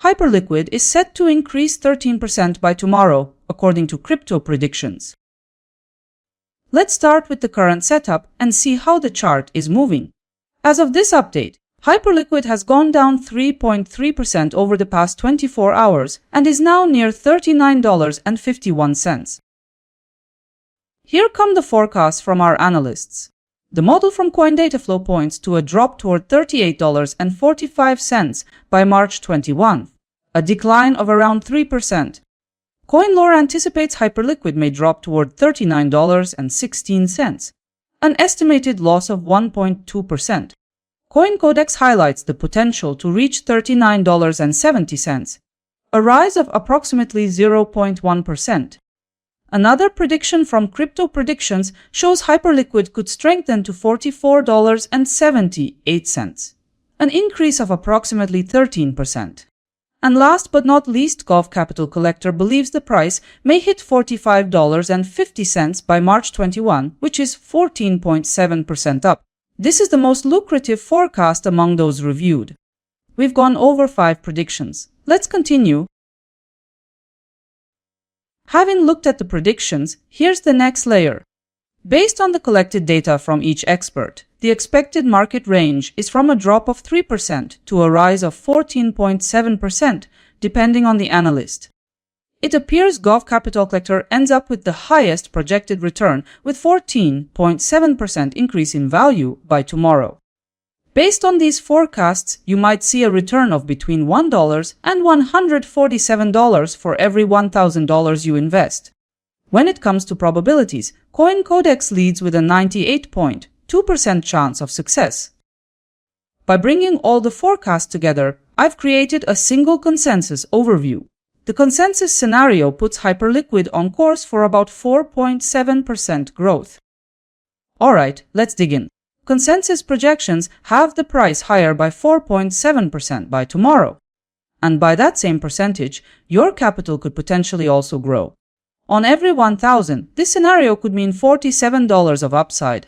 Hyperliquid is set to increase 13% by tomorrow, according to crypto predictions. Let's start with the current setup and see how the chart is moving. As of this update, Hyperliquid has gone down 3.3% over the past 24 hours and is now near $39.51. Here come the forecasts from our analysts. The model from CoinDataFlow points to a drop toward $38.45 by March 21, a decline of around 3%. CoinLore anticipates Hyperliquid may drop toward $39.16, an estimated loss of 1.2%. CoinCodex highlights the potential to reach $39.70, a rise of approximately 0.1%. Another prediction from Crypto Predictions shows Hyperliquid could strengthen to $44.78, an increase of approximately 13%. And last but not least, Gov Capital Collector believes the price may hit $45.50 by March 21, which is 14.7% up. This is the most lucrative forecast among those reviewed. We've gone over 5 predictions. Let's continue. Having looked at the predictions, here's the next layer. Based on the collected data from each expert, the expected market range is from a drop of 3% to a rise of 14.7%, depending on the analyst. It appears Gov Capital Collector ends up with the highest projected return, with 14.7% increase in value by tomorrow. Based on these forecasts, you might see a return of between $1 and $147 for every $1,000 you invest. When it comes to probabilities, CoinCodex leads with a 98.2% chance of success. By bringing all the forecasts together, I've created a single consensus overview. The consensus scenario puts Hyperliquid on course for about 4.7% growth. Alright, let's dig in. Consensus projections have the price higher by 4.7% by tomorrow. And by that same percentage, your capital could potentially also grow. On every 1,000, this scenario could mean $47 of upside.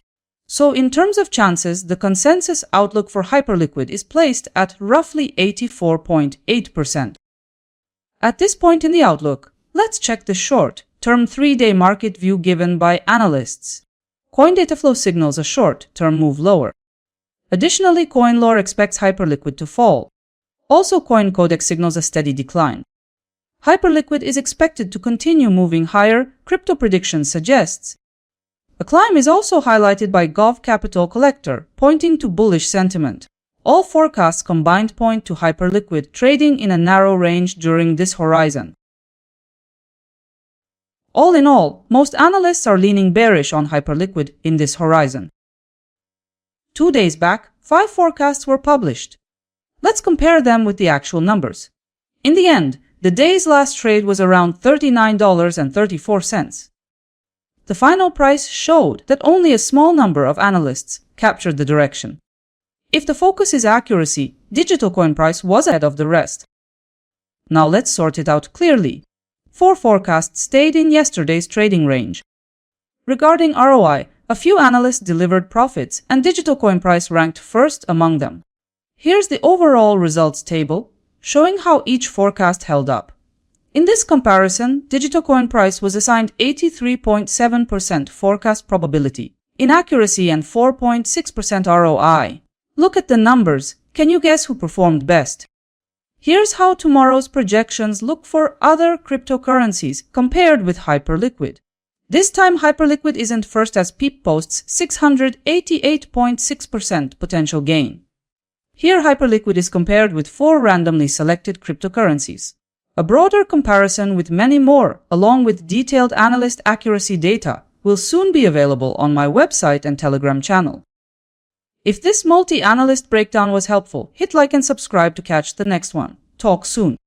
So in terms of chances, the consensus outlook for Hyperliquid is placed at roughly 84.8%. At this point in the outlook, let's check the short-term 3-day market view given by analysts. CoinDataFlow signals a short-term move lower. Additionally, CoinLore expects Hyperliquid to fall. Also, CoinCodex signals a steady decline. Hyperliquid is expected to continue moving higher, Crypto Predictions suggests. A climb is also highlighted by Gov Capital Collector, pointing to bullish sentiment. All forecasts combined point to Hyperliquid trading in a narrow range during this horizon. All in all, most analysts are leaning bearish on Hyperliquid in this horizon. 2 days back, 5 forecasts were published. Let's compare them with the actual numbers. In the end, the day's last trade was around $39.34. The final price showed that only a small number of analysts captured the direction. If the focus is accuracy, digital coin price was ahead of the rest. Now let's sort it out clearly. 4 forecasts stayed in yesterday's trading range. Regarding ROI, a few analysts delivered profits and digital coin price ranked first among them. Here's the overall results table, showing how each forecast held up. In this comparison, digital coin price was assigned 83.7% forecast probability, inaccuracy and 4.6% ROI. Look at the numbers. Can you guess who performed best? Here's how tomorrow's projections look for other cryptocurrencies compared with Hyperliquid. This time Hyperliquid isn't first as Peep posts 688.6% potential gain. Here Hyperliquid is compared with 4 randomly selected cryptocurrencies. A broader comparison with many more, along with detailed analyst accuracy data, will soon be available on my website and Telegram channel. If this multi-analyst breakdown was helpful, hit like and subscribe to catch the next one. Talk soon.